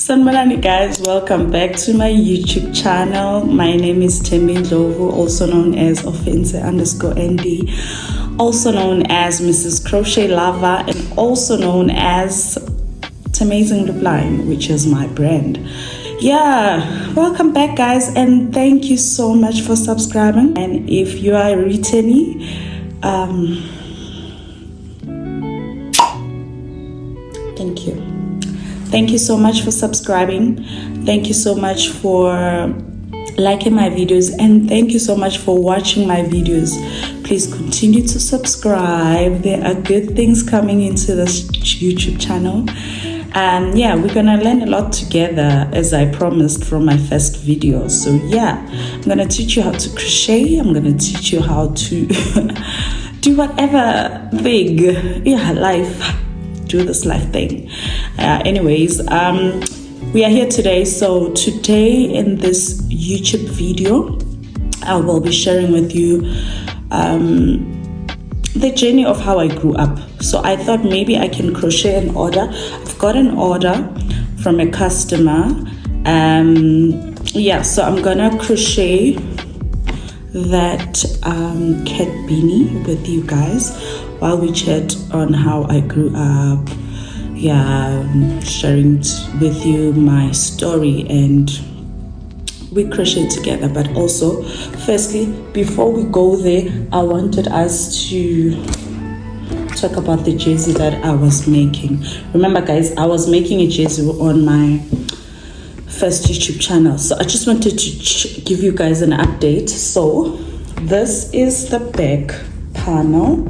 Sanmalani guys, welcome back to my YouTube channel. My name is Tembi Ndlovu, also known as Offense_ND, also known as Mrs. Crochet Lover, and also known as Amazing Blind, which is my brand. Yeah, welcome back guys, and thank you so much for subscribing. And if you are a returnee, thank you so much for subscribing. Thank you so much for liking my videos, and thank you so much for watching my videos. Please continue to subscribe. There are good things coming into this YouTube channel. And yeah, we're gonna learn a lot together, as I promised from my first video. So yeah, I'm gonna teach you how to crochet. I'm gonna teach you how to do whatever thing, do this life thing. Anyways, we are here today. So today in this YouTube video, I will be sharing with you the journey of how I grew up. So I thought maybe I can crochet an order. I've got an order from a customer. So I'm gonna crochet that cat beanie with you guys while we chat on how I grew up. Sharing with you my story, and we crochet together. But also, firstly, before we go there, I wanted us to talk about the jersey that I was making. Remember guys, I was making a jersey on my first YouTube channel, so I just wanted to give you guys an update. So this is the back panel.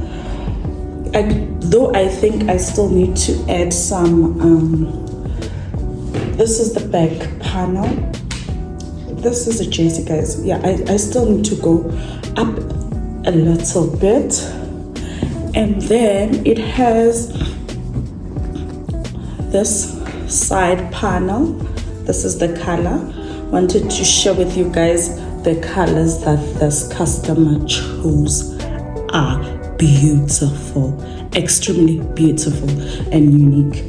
Though I think I still need to add some this is the back panel. This is a jersey guys. I still need to go up a little bit, and then it has this side panel. This is the color. Wanted to share with you guys the colors that this customer chose are beautiful, extremely beautiful and unique.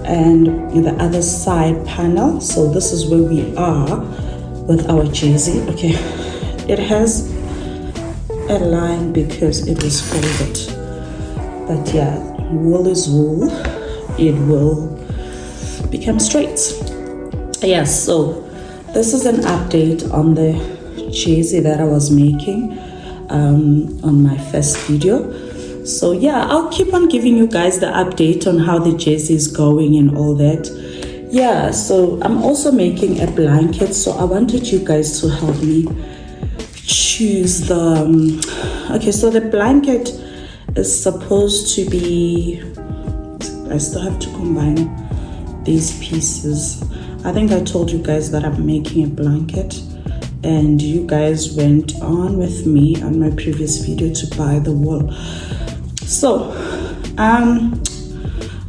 And the other side panel, so this is where we are with our jersey. Okay, it has a line because it was folded, but yeah, wool is wool, it will become straight. So this is an update on the jersey that I was making on my first video. So yeah, I'll keep on giving you guys the update on how the jersey is going and all that. So I'm also making a blanket, so I wanted you guys to help me choose the so the blanket is supposed to be, I still have to combine these pieces. I think I told you guys that I'm making a blanket, and you guys went on with me on my previous video to buy the wool. So I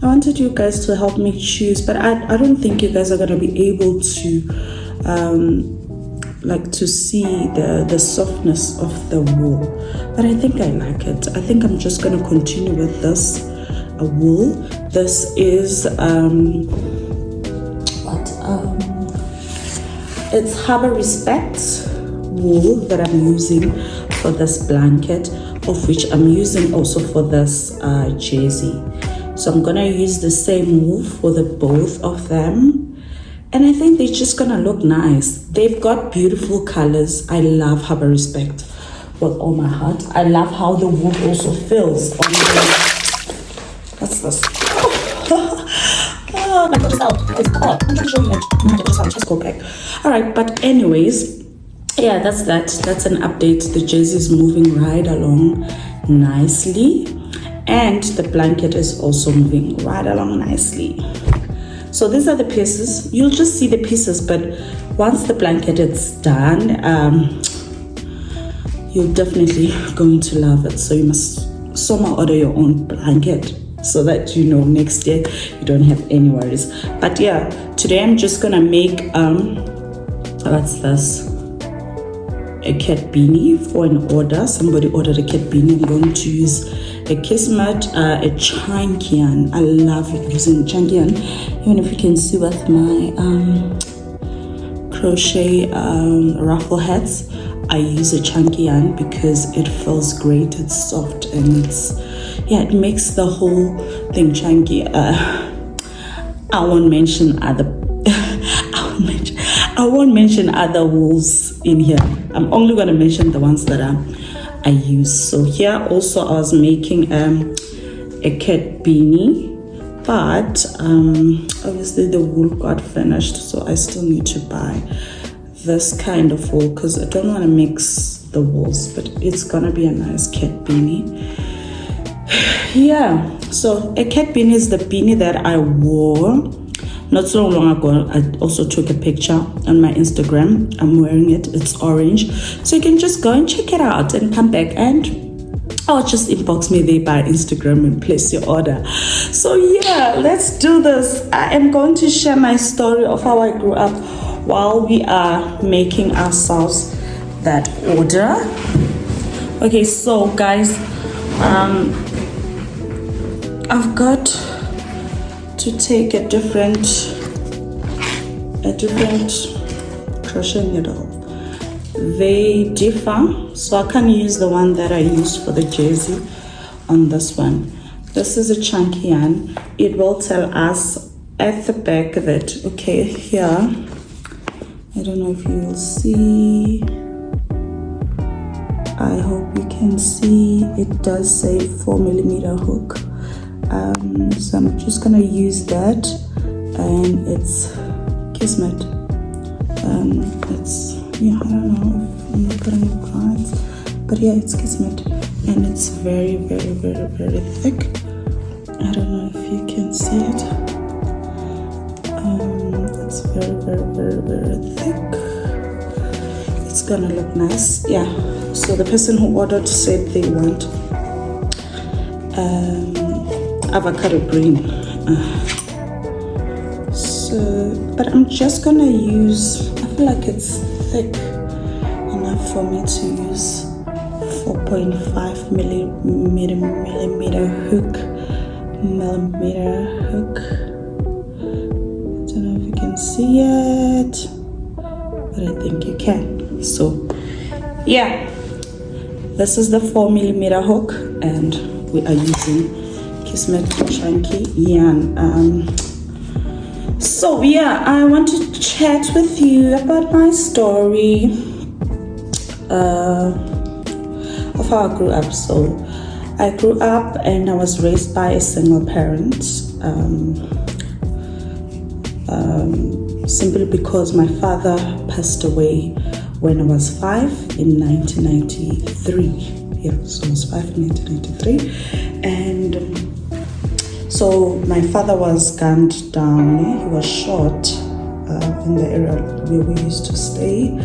wanted you guys to help me choose, but I don't think you guys are gonna be able to to see the softness of the wool, but I think I like it. I think I'm just gonna continue with this wool. This is it's Harbor Respect wool that I'm using for this blanket, of which I'm using also for this jersey. So I'm gonna use the same wool for the both of them, and I think they're just gonna look nice. They've got beautiful colors. I love Harbor Respect with all my heart. I love how the wool also feels on the, what's this? Oh my god, it's out. It's out. I'm trying to show you it. Just go back. Alright, but anyways, that's that. That's an update. The jersey is moving right along nicely, and the blanket is also moving right along nicely. So these are the pieces. You'll just see the pieces, but once the blanket is done, you're definitely going to love it. So you must somehow order your own blanket, so that next year you don't have any worries. But yeah, today I'm just gonna make what's this? a cat beanie for an order. Somebody ordered a cat beanie. I'm going to use a Kismet, a chunky yarn. I love using chunky yarn, even if you can see with my crochet ruffle hats. I use a chunky yarn because it feels great. It's soft and it makes the whole thing chunky. I won't mention other I won't mention other wools in here. I'm only going to mention the ones that I use. So here also I was making a cat beanie, but obviously the wool got finished, so I still need to buy this kind of wool because I don't want to mix the wools, but it's gonna be a nice cat beanie. Yeah, so a cat beanie is the beanie that I wore not so long ago. I also took a picture on my Instagram. I'm wearing it. It's orange, so you can just go and check it out and come back and just inbox me there by Instagram and place your order. So yeah, let's do this. I am going to share my story of how I grew up while we are making ourselves that order. Okay, so guys, I've got to take a different crochet needle. They differ, so I can't use the one that I used for the jersey on this one. This is a chunky yarn. It will tell us at the back that, okay, here, I don't know if you will see, I hope you can see, it does say 4mm hook. So I'm just gonna use that, and it's Kismet. It's, I don't know if I'm not putting it right, but yeah, it's Kismet, and it's very, very, very, very thick. I don't know if you can see it. It's very, very, very, very thick. It's gonna look nice. Yeah, so the person who ordered said they want avocado green. But I'm just gonna use, I feel like it's thick enough for me to use 4.5 millimeter hook. I don't know if you can see it, but I think you can. So yeah, this is the 4mm hook, and we are using Kismet chunky yarn. So yeah, I want to chat with you about my story of how I grew up. So I grew up and I was raised by a single parent, simply because my father passed away when I was 5 in 1993. Yeah, so I was 5 in 1993, and so my father was gunned down. He was shot in the area where we used to stay.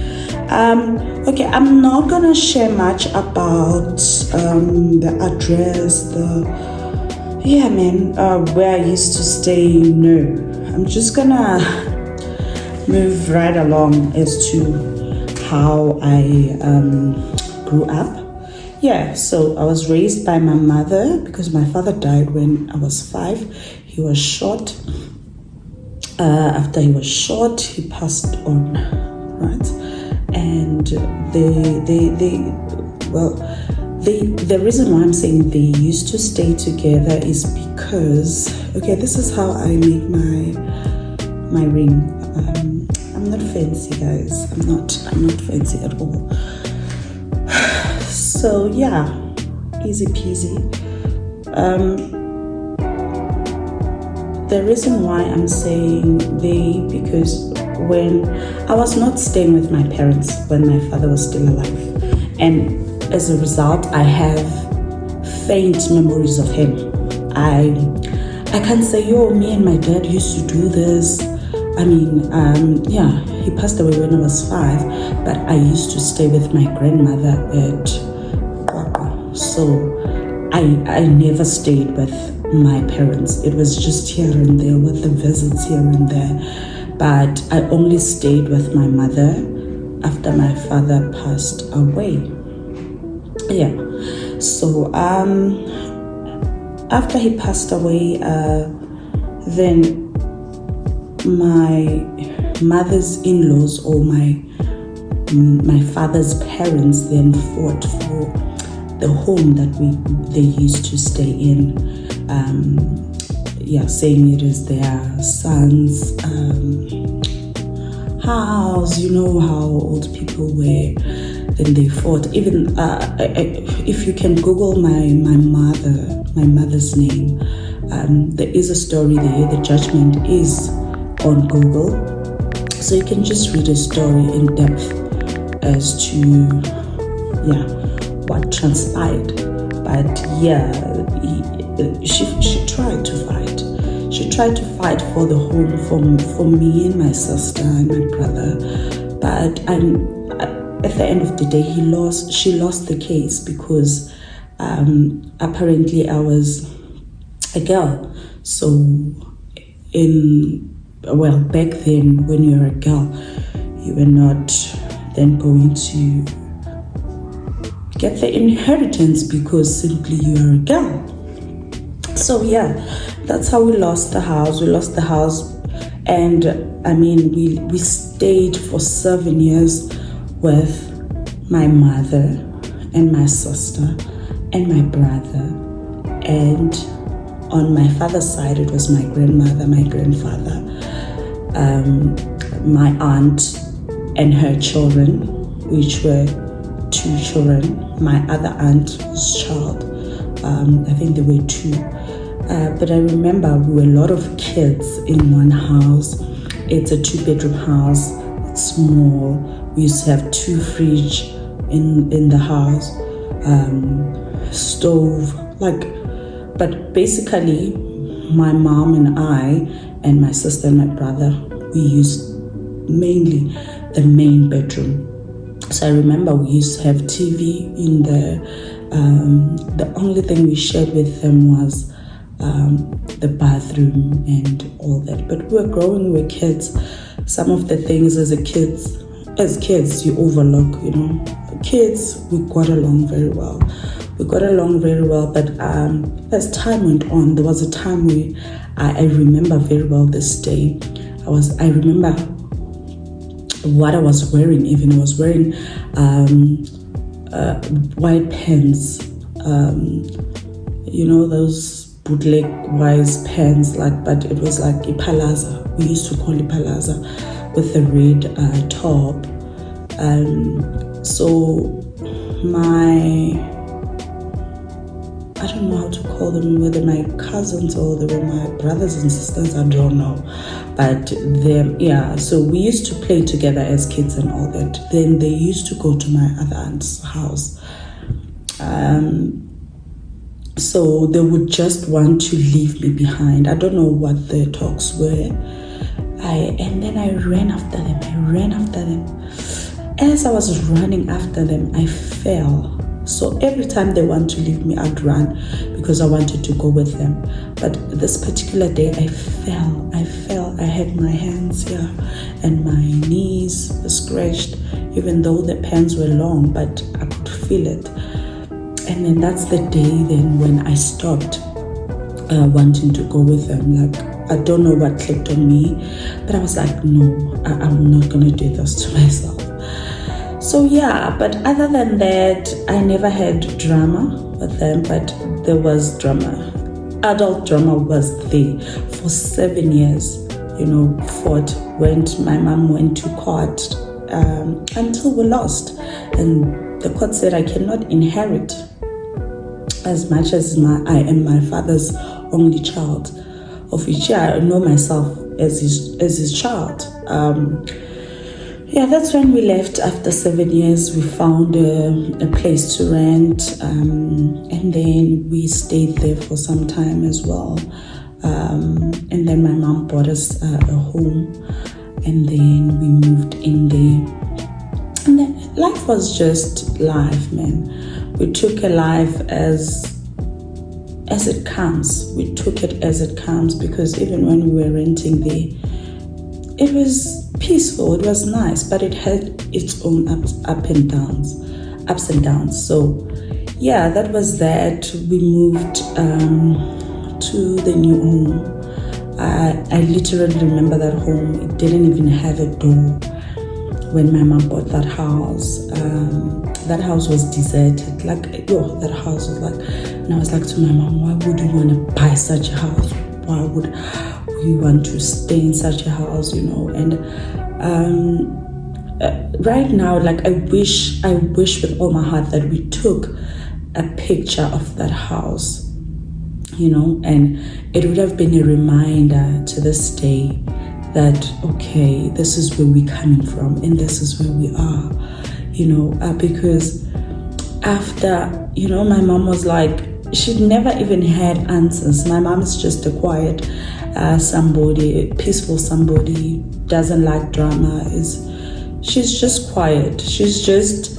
Okay, I'm not gonna share much about the address, where I used to stay. No, I'm just gonna move right along as to how I grew up. Yeah, so I was raised by my mother because my father died when I was 5. He was shot. After he was shot, he passed on, right? And the reason why I'm saying they used to stay together is because, okay, this is how I make my ring. I'm not fancy, guys. I'm not fancy at all. So yeah, easy peasy. The reason why I'm saying they, because when I was not staying with my parents when my father was still alive, and as a result I have faint memories of him. I can't say, me and my dad used to do this. I mean, he passed away when I was 5, but I used to stay with my grandmother at Crochet. So I never stayed with my parents. It was just here and there with the visits here and there. But I only stayed with my mother after my father passed away. Yeah, so after he passed away, then my mother's in-laws, or my father's parents, then fought for the home that they used to stay in, saying it is their son's house. You know how old people were. Then they fought. Even if you can Google my mother's name, there is a story there. The judgment is on Google, so you can just read a story in depth as to what transpired. But she tried to fight. She tried to fight for the home for me and my sister and my brother. But at the end of the day, she lost the case because apparently I was a girl. So back then, when you were a girl, you were not then going to get the inheritance because simply you are a girl. So that's how we lost the house. We lost the house, and we stayed for 7 years with my mother and my sister and my brother. And on my father's side, it was my grandmother, my grandfather, my aunt and her children, which were 2 children. My other aunt's child, I think there were 2. But I remember we were a lot of kids in one house. It's a 2-bedroom house. It's small. We used to have 2 fridge in the house, stove, but basically my mom and I and my sister and my brother, we used mainly the main bedroom. So I remember we used to have TV in there. The only thing we shared with them was the bathroom and all that. But we were growing, we were kids. Some of the things as kids you overlook, Kids, we got along very well. But as time went on, there was a time where I remember very well this day. I remember what I was wearing. Even I was wearing white pants, those bootleg wise pants, but it was like a palazzo. We used to call it palazzo, with the red top. So I don't know how to call them, whether my cousins or they were my brothers and sisters, I don't know. But so we used to play together as kids and all that. Then they used to go to my other aunt's house. So they would just want to leave me behind. I don't know what the talks were. And then I ran after them. As I was running after them, I fell. So every time they want to leave me, I'd run because I wanted to go with them. But this particular day, I fell. I had my hands here and my knees were scratched, even though the pants were long, but I could feel it. And then that's the day then when I stopped wanting to go with them. I don't know what clicked on me, but I was like, no, I'm not going to do this to myself. So but other than that, I never had drama with them, but there was drama. Adult drama was there for 7 years. My mom went to court until we lost. And the court said I cannot inherit, as much as I am my father's only child, of which I know myself as his child. That's when we left. After 7 years, we found a place to rent, and then we stayed there for some time as well. And then my mom bought us a home, and then we moved in there. And then life was just life, man. We took a life as it comes. We took it as it comes, because even when we were renting there, it was peaceful, it was nice, but it had its own ups and downs. So yeah, that was that. We moved to the new home. I literally remember that home. It didn't even have a door when my mom bought that house. That house was deserted. That house was like, and I was like to my mom, why would you want to buy such a house? Why would we want to stay in such a house, And right now, like I wish with all my heart that we took a picture of that house, and it would have been a reminder to this day that, okay, this is where we're coming from and this is where we are, because after, my mom was like, she'd never even had answers. My mom is just a quiet somebody, peaceful somebody, doesn't like drama, she's just quiet. She's just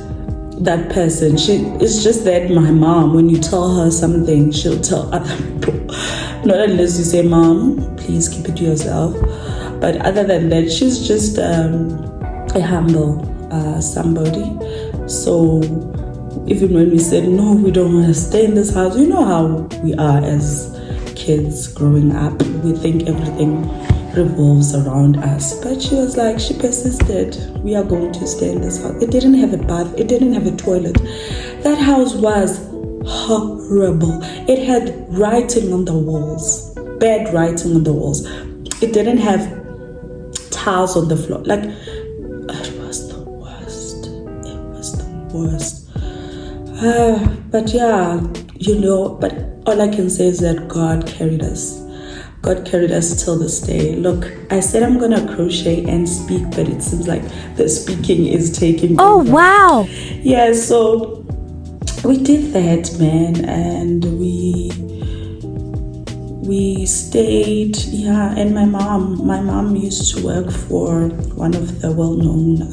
that person. It's just that my mom, when you tell her something, she'll tell other people. Not unless you say, Mom, please keep it to yourself. But other than that, she's just a humble somebody. So even when we said, no, we don't want to stay in this house, you know how we are as kids growing up. We think everything revolves around us. But she was like, she persisted. We are going to stay in this house. It didn't have a bath. It didn't have a toilet. That house was horrible. It had writing on the walls, bad writing on the walls. It didn't have tiles on the floor. Like, it was the worst. It was the worst. But yeah, but all I can say is that God carried us. God carried us till this day. Look, I said I'm gonna crochet and speak, but it seems like the speaking is taking over. Wow. Yeah, so we did that, man, and we stayed. Yeah, and my mom used to work for one of the well-known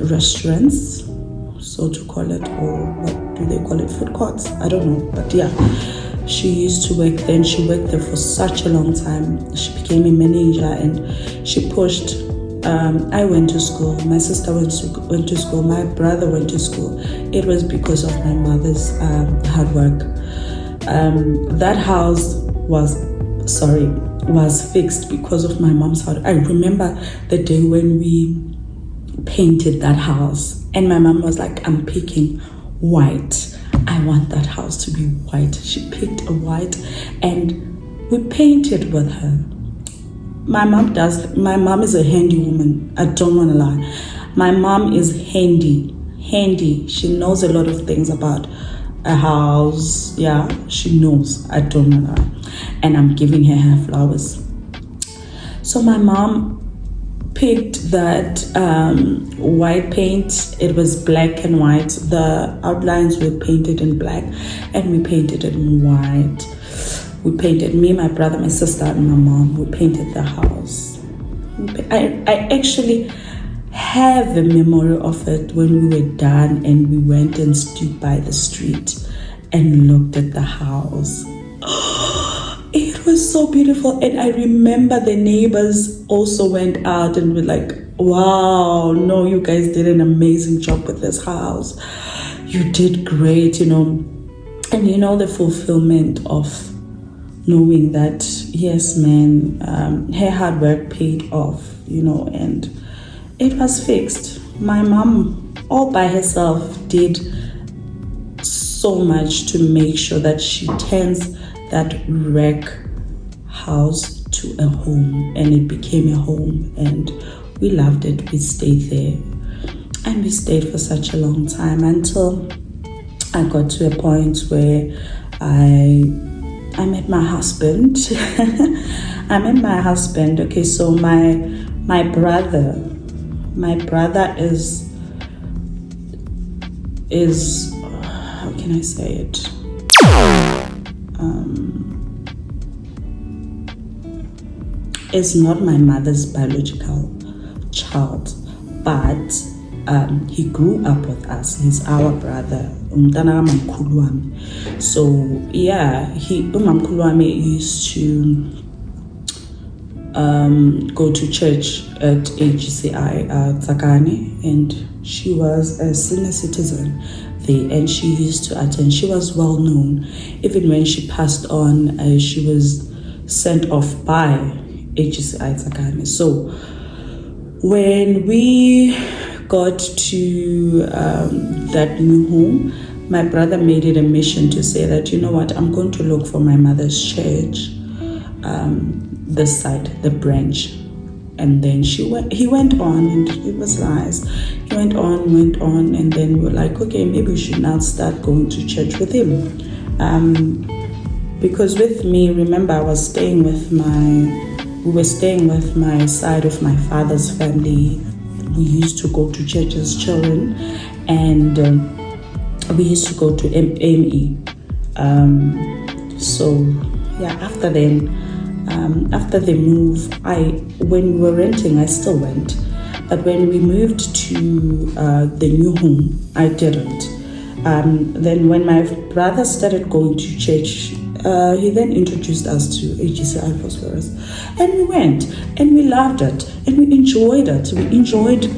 restaurants, so to call it, or what do they call it, food courts? I don't know, but yeah, she used to work there, and she worked there for such a long time. She became a manager, and she pushed. I went to school, my sister went to school, my brother went to school. It was because of my mother's hard work. That house was fixed because of my mom's hard work. I remember the day when we painted that house, and my mom was like, I'm picking white. I want that house to be white. She picked a white, and we painted with her. My mom is a handy woman. I don't want to lie. My mom is handy. She knows a lot of things about a house. Yeah, she knows. I don't want to lie. And I'm giving her flowers. So my mom picked that white paint. It was black and white. The outlines were painted in black, and we painted it in white. We painted, me, my brother, my sister, and my mom, we painted the house. I actually have a memory of it when we were done, and we went and stood by the street and looked at the house. It was so beautiful. And I remember the neighbors also went out and were like, wow, no, you guys did an amazing job with this house. You did great, And the fulfillment of knowing that, yes, man, her hard work paid off, and it was fixed. My mom, all by herself, did so much to make sure that she turns that wreck house to a home, and it became a home, and we loved it. We stayed there, and we stayed for such a long time until I got to a point where I met my husband. I met my husband. Okay, so my brother is how can I say it? Is not my mother's biological child, but he grew up with us. He's our brother. So yeah, umamkhulu wami used to go to church at AGCI Tsakane, and she was a senior citizen there, and she used to attend. She was well known. Even when she passed on, she was sent off by AGCI Tsakane. So when we got to that new home, my brother made it a mission to say that, you know what, I'm going to look for my mother's church, this side, the branch. And then he went on, and it was nice. He went on, and then we were like, okay, maybe we should now start going to church with him. Because with me, remember, we were staying with my side of my father's family. We used to go to church as children, and we used to go to ME. So yeah, after the move, when we were renting, I still went. But when we moved to the new home, I didn't. Then when my brother started going to church, he then introduced us to AGCI Phosphorus, and we went, and we loved it, and we enjoyed it. We enjoyed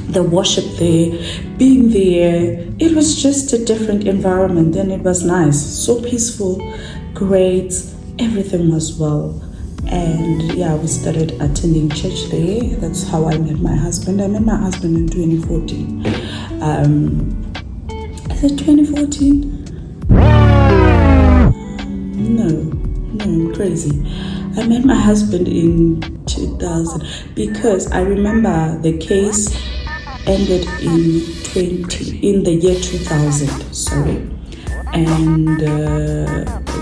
the worship there, being there. It was just a different environment, and it was nice, so peaceful, great, everything was well. And yeah, we started attending church there. That's how I met my husband. I met my husband in 2014. Is it 2014? No, I'm crazy. I met my husband in 2000 because I remember the case ended in the year 2000. Sorry, and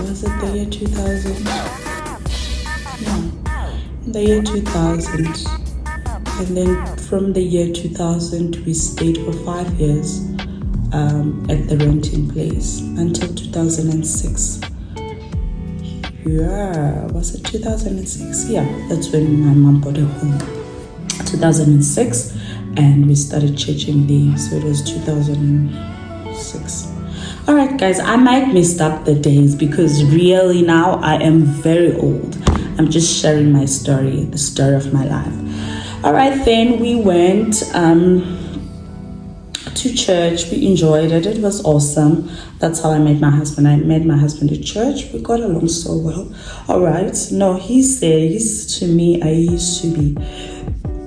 was it the year 2000? Yeah, the year 2000. And then from the year 2000, we stayed for 5 years at the renting place until 2006. Yeah, was it 2006? Yeah, that's when my mom bought a home. 2006, and we started churching there. So it was 2006. All right, guys, I might mess up the days because really now I am very old. I'm just sharing my story, the story of my life. All right, then we went to church. We enjoyed it. It was awesome. That's how I met my husband. I met my husband at church. We got along so well. All right. No, he says to me, I used to be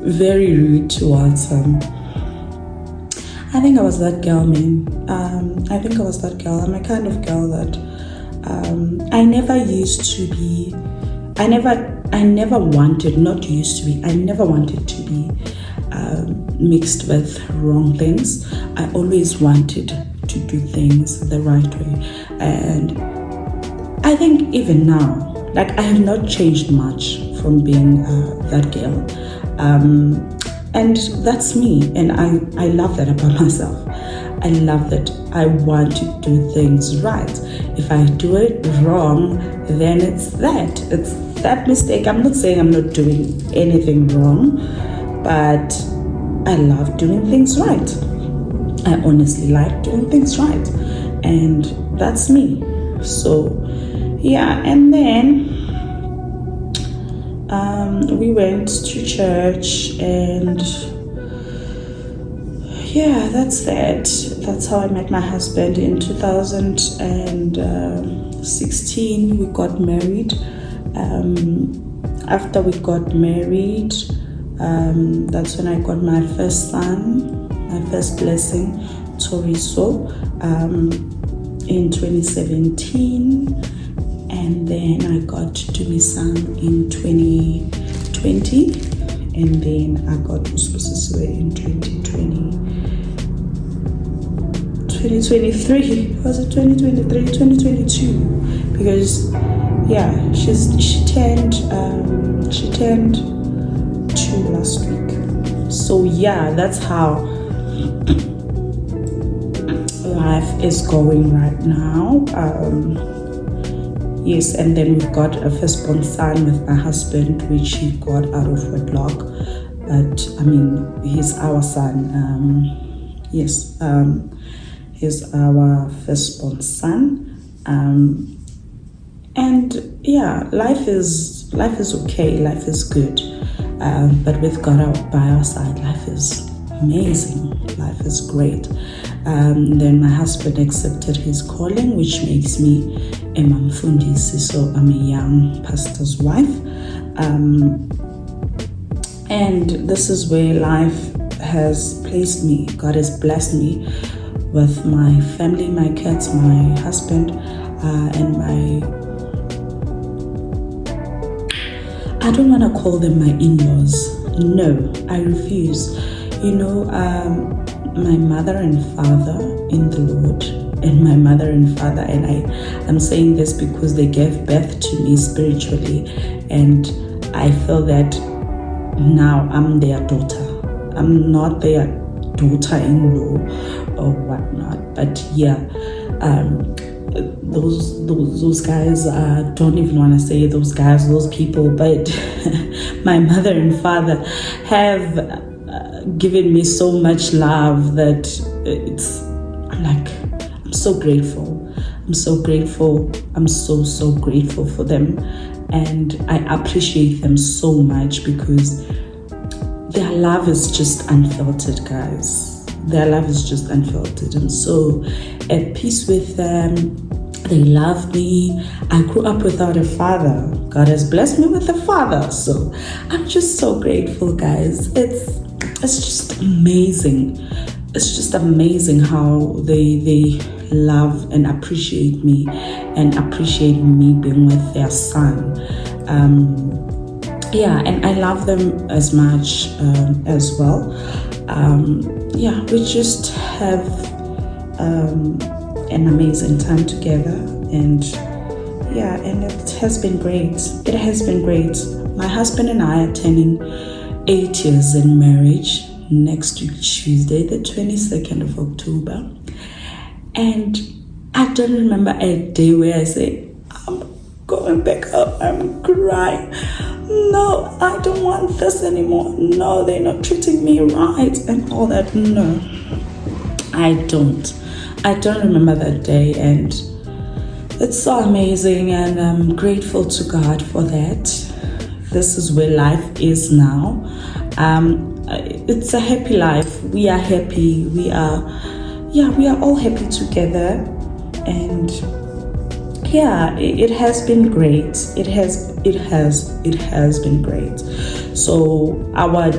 very rude towards him. I think I was that girl, man. I think I was that girl. I'm a kind of girl that I never wanted to be mixed with wrong things. I always wanted to do things the right way. And I think even now, like, I have not changed much from being that girl. And that's me, and I love that about myself. I love that I want to do things right. If I do it wrong, then it's that mistake. I'm not saying I'm not doing anything wrong, but I love doing things right. I honestly like doing things right, and that's me. So yeah, and then we went to church, and yeah, that's that. That's how I met my husband. In 2016 we got married. After we got married, that's when I got my first son, my first blessing, Toriso, in 2017. And then I got Dumisang in 2020, and then I got Usposisiwe in 2023. Was it 2023? 2022? Because yeah, she turned 2 last week. So yeah, that's how life is going right now. Yes, and then we've got a firstborn son with my husband, which he got out of wedlock. But I mean, he's our son. Yes, he's our firstborn son. And yeah, life is life is okay, life is good. But with God by our side, life is amazing, life is great. Then my husband accepted his calling, which makes me a mamfundisi, so I'm a young pastor's wife. And this is where life has placed me. God has blessed me with my family, my kids, my husband, and I don't want to call them my in-laws. No, I refuse. My mother and father in the Lord, and my mother and father, and I'm saying this because they gave birth to me spiritually, and I feel that now I'm their daughter. I'm not their daughter-in-law or whatnot, but yeah, those guys, don't even want to say those guys, those people, but my mother and father have given me so much love that I'm so grateful. I'm so grateful. I'm so grateful for them, and I appreciate them so much because their love is just unfiltered, guys. Their love is just unfiltered. I'm so at peace with them. They love me. I grew up without a father. God has blessed me with a father. So I'm just so grateful, guys. It's just amazing. It's just amazing how they love and appreciate me and appreciate me being with their son. And I love them as much as well. We just have an amazing time together, and it has been great. It has been great. My husband and I are turning 8 years in marriage next week, Tuesday, the 22nd of October. And I don't remember a day where I say, I'm going back up, I'm crying. No, I don't want this anymore. No, they're not treating me right and all that. No, I don't remember that day, and it's so amazing, and I'm grateful to God for that. This is where life is now. It's a happy life. We are happy. We are all happy together, and it has been great. It has been great. So our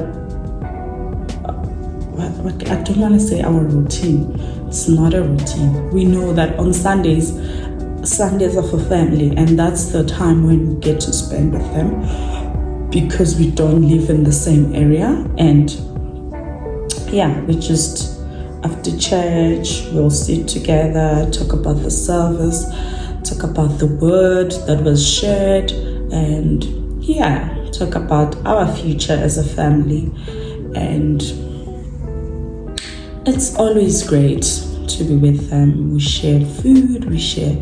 I don't want to say our routine. It's not a routine. We know that on Sundays are for family, and that's the time when we get to spend with them because we don't live in the same area. And we just, after church, we'll sit together, talk about the service, talk about the word that was shared, and talk about our future as a family. And it's always great to be with them. We share food, we share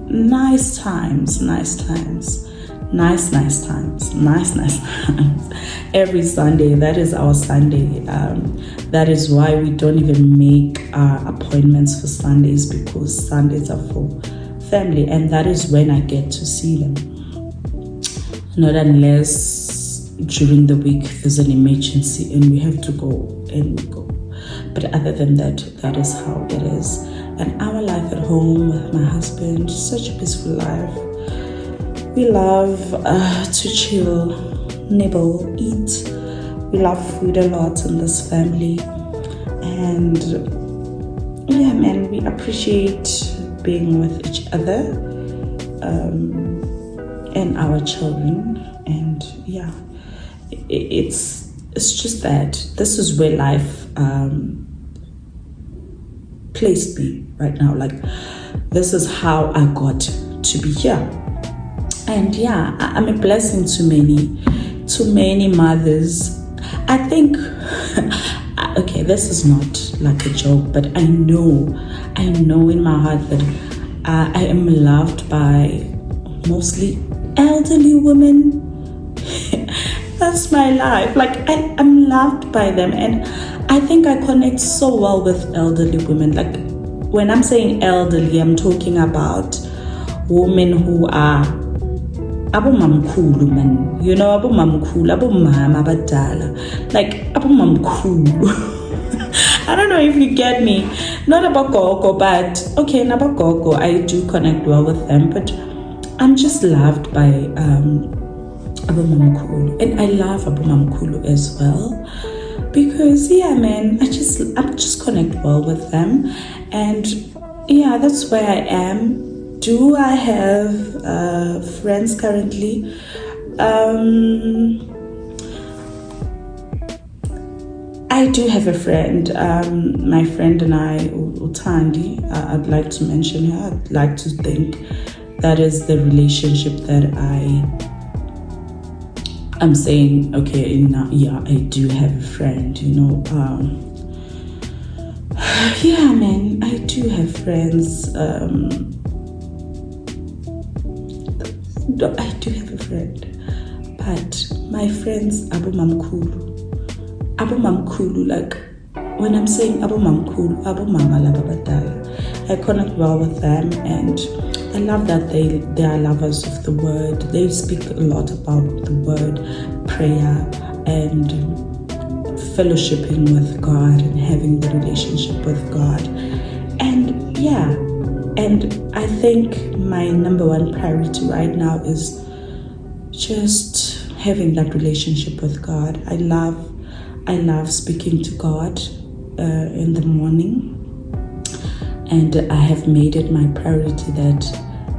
nice times. Every Sunday, that is our Sunday. That is why we don't even make appointments for Sundays, because Sundays are for family, and that is when I get to see them. Not unless during the week there's an emergency and we have to go, and we go. But other than that, that is how it is. And our life at home with my husband, such a peaceful life. We love to chill, nibble, eat. We love food a lot in this family. And we appreciate being with each other and our children. And it's just that this is where life placed me right now. Like, this is how I got to be here. And I'm a blessing to many mothers. I think okay, this is not like a joke, but I know in my heart that I am loved by mostly elderly women. That's my life. Like, I'm loved by them, and I think I connect so well with elderly women. Like, when I'm saying elderly, I'm talking about women who are abomamkhulu, man. You know, abomamkhulu, abomama abadala. Like, abomamkhulu. I don't know if you get me. Not about gogo, but okay, about gogo, I do connect well with them, but I'm just loved by abomamkhulu. And I love abomamkhulu as well. Because yeah, man, I just connect well with them. And yeah, that's where I am. Do I have friends currently? I do have a friend. My friend and I, Utandi, I'd like to mention her. I'd like to think that is the relationship that I'm saying, okay, now, yeah, I do have a friend, you know. Yeah, man, I do have friends. I do have a friend, but my friends, abomamkhulu, like when I'm saying abomamkhulu, abomama lababadala, I connect well with them, and I love that they are lovers of the word. They speak a lot about the word, prayer, and fellowshipping with God and having the relationship with God. And yeah, and I think my number one priority right now is just having that relationship with God. I love speaking to God in the morning, and I have made it my priority that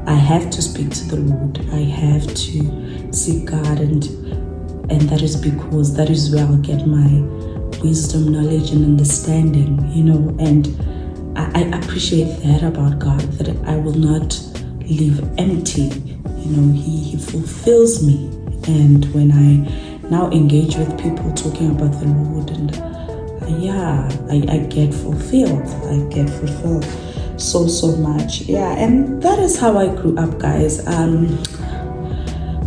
I have to speak to the Lord. I have to seek God, and that is because that is where I'll get my wisdom, knowledge, and understanding, you know. And I appreciate that about God, that I will not leave empty. You know, He fulfills me. And when I now engage with people talking about the Lord, and I get fulfilled. I get fulfilled so much. Yeah, and that is how I grew up, guys.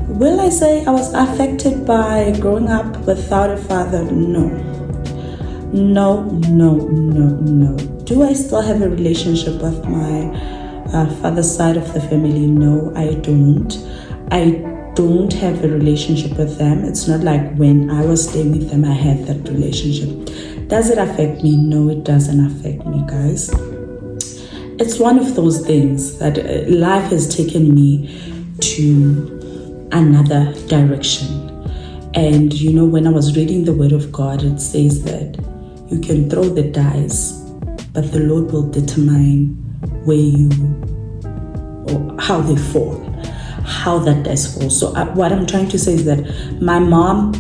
Will I say I was affected by growing up without a father? No. Do I still have a relationship with my father's side of the family? No, I don't. I don't have a relationship with them. It's not like when I was staying with them, I had that relationship. Does it affect me? No, it doesn't affect me, guys. It's one of those things that life has taken me to another direction. And you know, when I was reading the Word of God, it says that you can throw the dice, but the Lord will determine where you or how they fall, how that dice falls. So what I'm trying to say is that my mom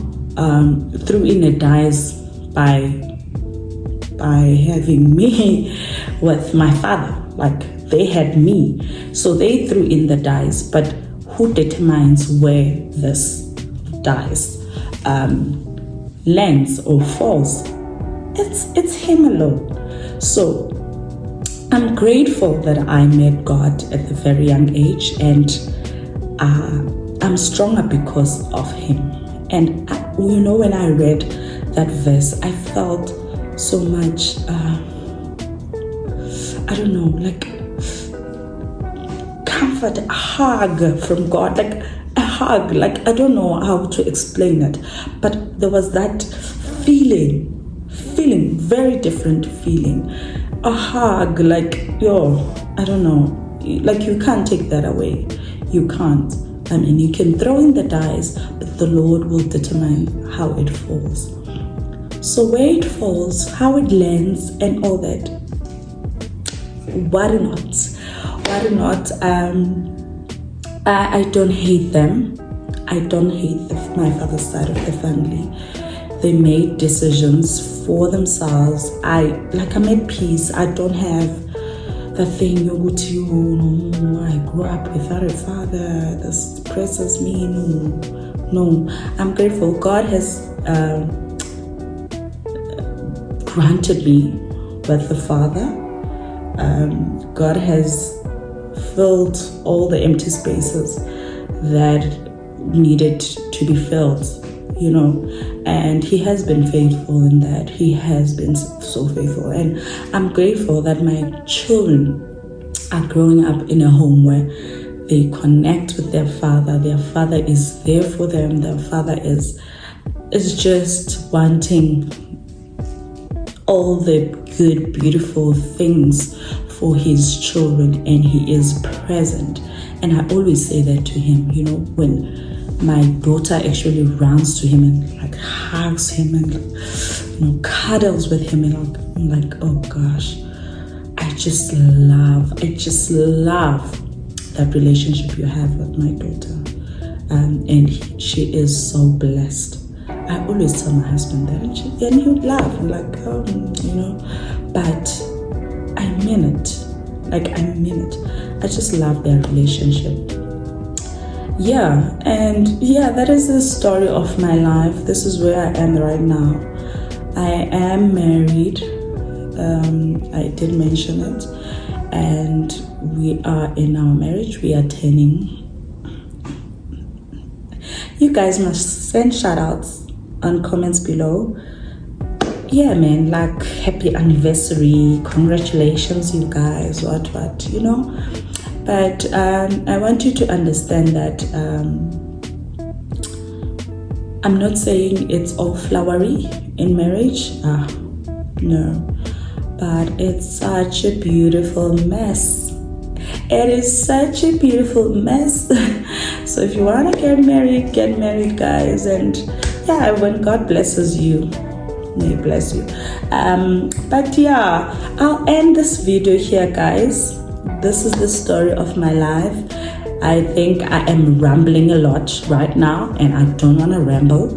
threw in a dice by having me with my father. Like, they had me, so they threw in the dice, but who determines where this dice lands or falls? It's Him alone. So I'm grateful that I met God at a very young age, and I'm stronger because of Him. And you know, when I read that verse, I felt so much I don't know, like comfort, a hug from God, like a hug, like I don't know how to explain it, but there was that feeling, very different feeling, a hug, like, I don't know, like you can't take that away, you can't. I mean, you can throw in the dice, but the Lord will determine how it falls. So where it falls, how it lands, and all that, why not? I don't hate them. I don't hate my father's side of the family. They made decisions for themselves. I'm at peace. I don't have the thing, I grew up without a father, this depresses me. No, I'm grateful. God has granted me with the Father. God has filled all the empty spaces that needed to be filled, and He has been faithful in that. He has been so faithful, and I'm grateful that my children are growing up in a home where They connect with their father. Their father is there for them. Their father is just wanting all the good, beautiful things for his children, and he is present. And I always say that to him, you know, when my daughter actually runs to him and like hugs him and, you know, cuddles with him, and I'm like, oh gosh, I just love that relationship you have with my daughter. And she is so blessed. I always tell my husband that, and he would laugh. I'm like, you know, but I mean it. Like, I mean it. I just love their relationship. Yeah, and yeah, that is the story of my life. This is where I am right now. I am married. I did mention it. And we are in our marriage. We are turning. You guys must send shout outs on comments below. Yeah, man, like happy anniversary, congratulations, you guys, what, you know. But I want you to understand that I'm not saying it's all flowery in marriage. No, but it's such a beautiful mess. It is such a beautiful mess. So if you want to get married, guys. And yeah, when God blesses you, may bless you. But yeah, I'll end this video here, guys. This is the story of my life. I think I am rambling a lot right now, and I don't want to ramble.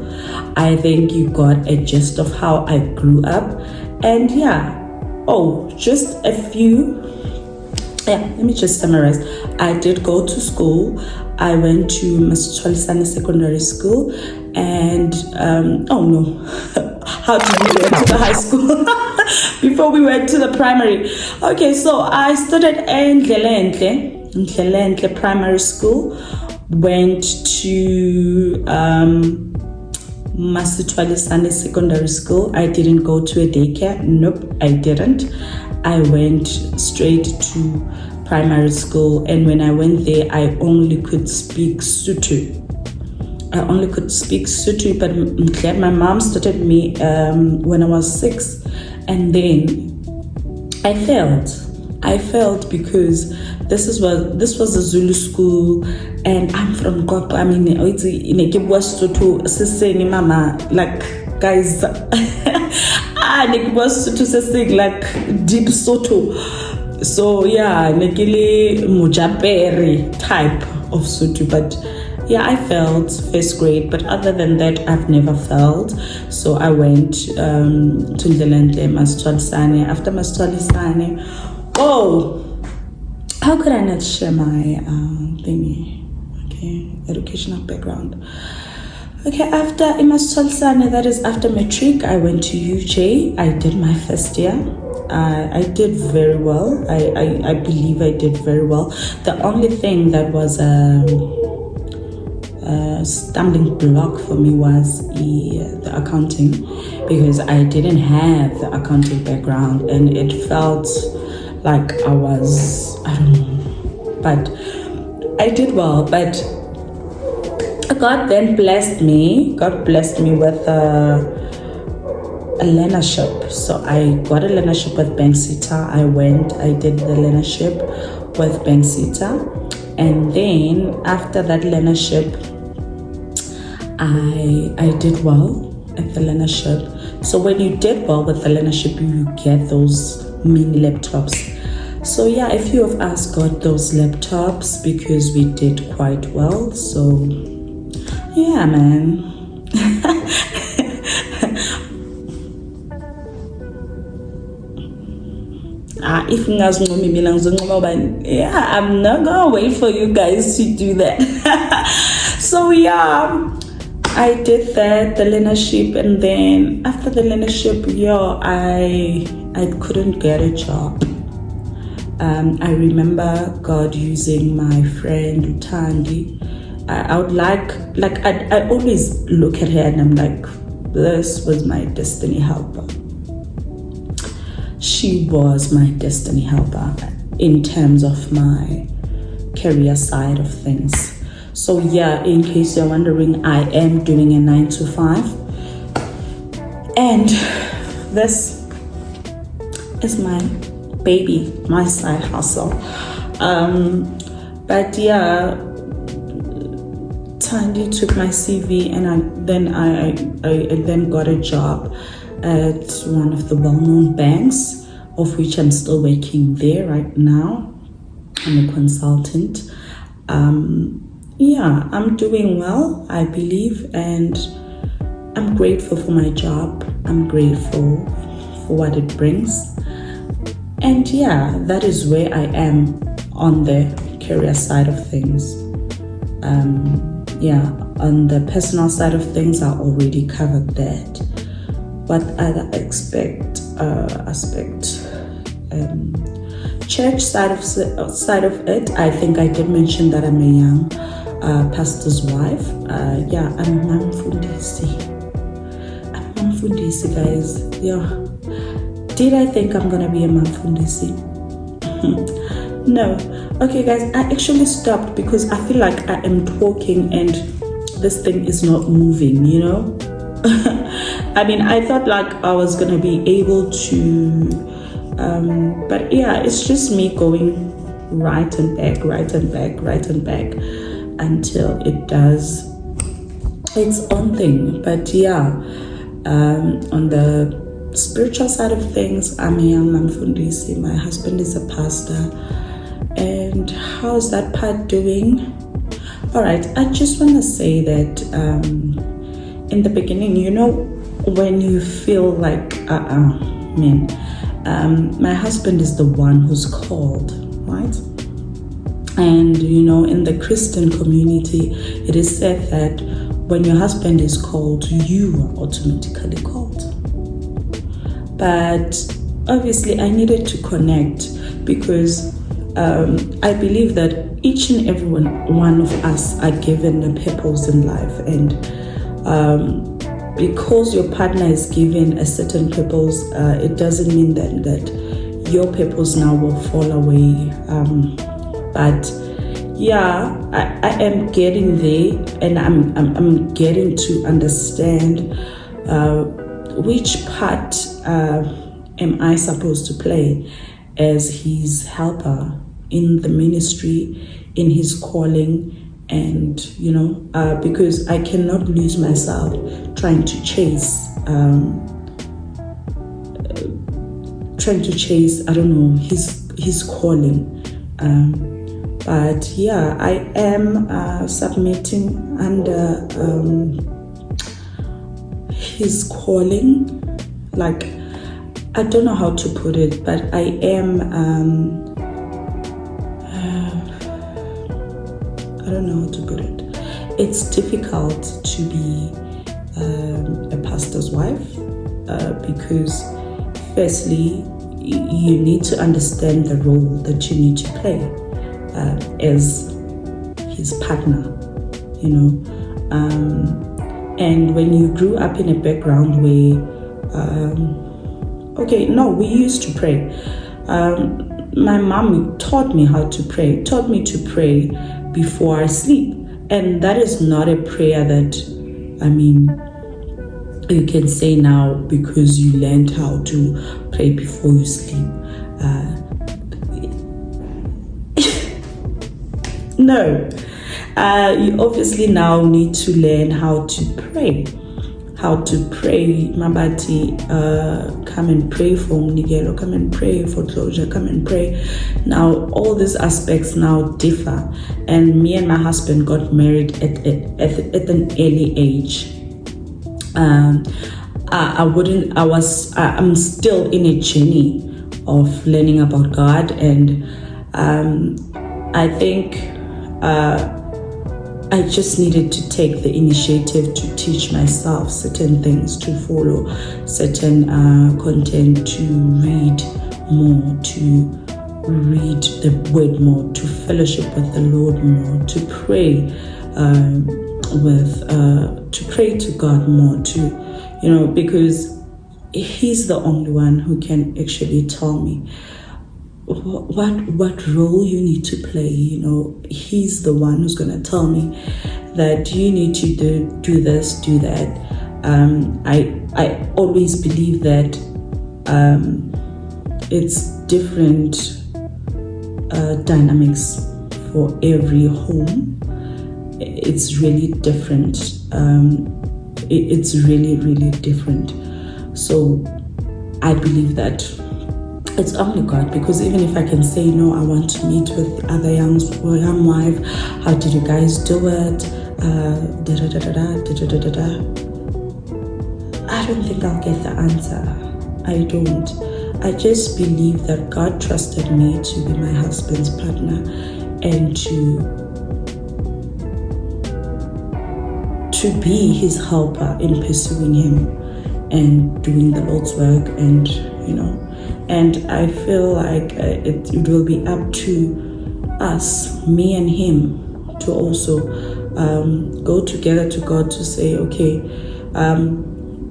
I think you got a gist of how I grew up. And yeah, just a few. Yeah, let me just summarize. I did go to school. I went to Masitwalisane Secondary School, and how did we get to the high school before we went to the primary? Okay, so I studied in Ndlelentle Primary School, went to Masitwalisane Secondary School. I didn't go to a daycare. Nope, I didn't. I went straight to primary school, and when I went there, I only could speak Sotho. But I'm glad my mom started me when I was 6, and then I failed because this was a Zulu school, and I'm from Gopa. I mean, it's in a Sotho, siseng mama, like guys. Like deep Sotho. So yeah, nekile mujapere type of Sotho. But yeah, I failed first grade, but other than that, I've never failed. So I went to Ndlelentle, Masitwalisane. After Masitwalisane, how could I not share my educational background? Okay, after Masitwalisane, that is after matric, I went to UJ. I did my first year. I did very well. I believe I did very well. The only thing that was a stumbling block for me was the accounting, because I didn't have the accounting background, and it felt like I don't know, but I did well. But God then blessed me. God blessed me with a learnership. So I got a learnership with Banksita. I did the learnership with Banksita. And then after that learnership, I did well at the learnership. So when you did well with the learnership, you get those mini laptops. So yeah, a few of us got those laptops because we did quite well. So yeah, man. If I'm not gonna wait for you guys to do that. So yeah, I did that, the learnership, and then after the learnership, I couldn't get a job. I remember God using my friend Utandi. I would I always look at her and I'm like, this was my destiny helper. She was my destiny helper in terms of my career side of things. So yeah, in case you're wondering, I am doing a 9 to 5, and this is my baby, my side hustle. But yeah, Tandy took my CV, and I then got a job at one of the well-known banks, of which I'm still working there right now. I'm a consultant. Yeah, I'm doing well, I believe, and I'm grateful for my job. I'm grateful for what it brings. And yeah, that is where I am on the career side of things. Yeah, on the personal side of things, I already covered that. What other aspect? Church side of it, I think I did mention that I'm a young pastor's wife. Yeah, I'm a Mfundisi. I'm a Mfundisi, guys. Yeah. Did I think I'm gonna be a Mfundisi? No. Okay, guys, I actually stopped because I feel like I am talking and this thing is not moving, you know? I mean, I thought like I was gonna be able to, but yeah, it's just me going right and back until it does its own thing. But yeah, on the spiritual side of things, I'm a young Mfundisi. My husband is a pastor. And how's that part doing? All right, I just want to say that in the beginning, you know, when you feel like, man, my husband is the one who's called, right? And, you know, in the Christian community, it is said that when your husband is called, you are automatically called. But obviously, I needed to connect because I believe that each and every one of us are given a purpose in life, and because your partner is given a certain purpose, it doesn't mean that your purpose now will fall away. But yeah, I am getting there, and I'm getting to understand which part am I supposed to play as his helper in the ministry, in his calling. And you know, because I cannot lose myself trying to chase I don't know, his calling. But yeah, I am submitting under his calling. Like, I don't know how to put it, but I am I don't know how to put it. It's difficult to be a pastor's wife because firstly, you need to understand the role that you need to play as his partner, you know. And when you grew up in a background where, we used to pray. My mom taught me how to pray, taught me to pray before I sleep. And that is not a prayer that, I mean, you can say now because you learned how to pray before you sleep. No. You obviously now need to learn how to pray. How to pray, Mabati, come and pray for Mnigelo, come and pray for closure, come and pray. Now, all these aspects now differ. And me and my husband got married at an early age. I'm still in a journey of learning about God. And I think I just needed to take the initiative to teach myself certain things, to follow certain content, to read more, to read the word more, to fellowship with the Lord more, to pray to pray to God more, to, you know, because He's the only one who can actually tell me what role you need to play. He's the one who's going to tell me that you need to do this, do that. I always believe that it's different dynamics for every home. It's really different. It's really, really different. So I believe that it's only God, because even if I can say, no, I want to meet with other young wife, how did you guys do it? I don't think I'll get the answer. I don't. I just believe that God trusted me to be my husband's partner and to be his helper in pursuing him and doing the Lord's work, and and I feel like it will be up to us, me and him, to also go together to God to say, okay,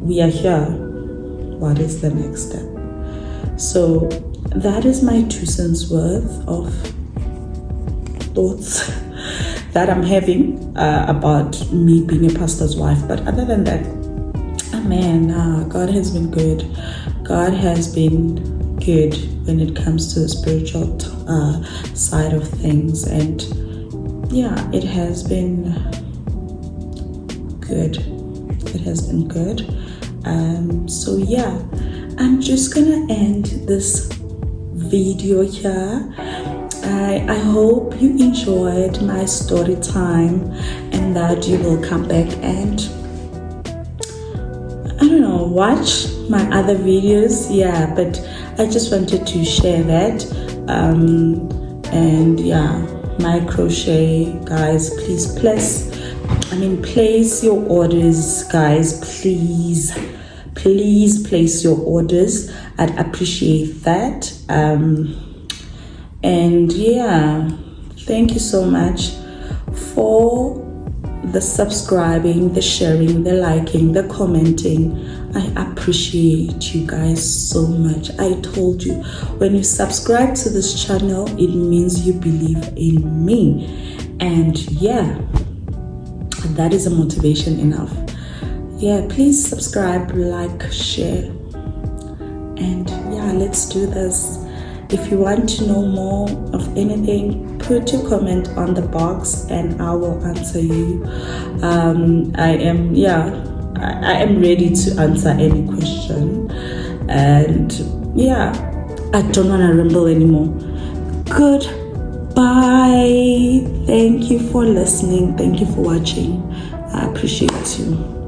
we are here. What is the next step? So that is my 2 cents worth of thoughts that I'm having about me being a pastor's wife. But other than that, God has been good. God has been good when it comes to the spiritual side of things, and it has been good. It has been good. So I'm just gonna end this video here. I hope you enjoyed my story time, and that you will come back and watch my other videos. But I just wanted to share that. My crochet guys, please place your orders, guys. Please place your orders. I'd appreciate that. Thank you so much for the subscribing, the sharing, the liking, the commenting. I appreciate you guys so much. I told you, when you subscribe to this channel, it means you believe in me, and that is a motivation enough. Please subscribe, like, share, and let's do this. If you want to know more of anything, put your comment on the box and I will answer you. I am ready to answer any question. And I don't want to ramble anymore. Goodbye. Thank you for listening. Thank you for watching. I appreciate you.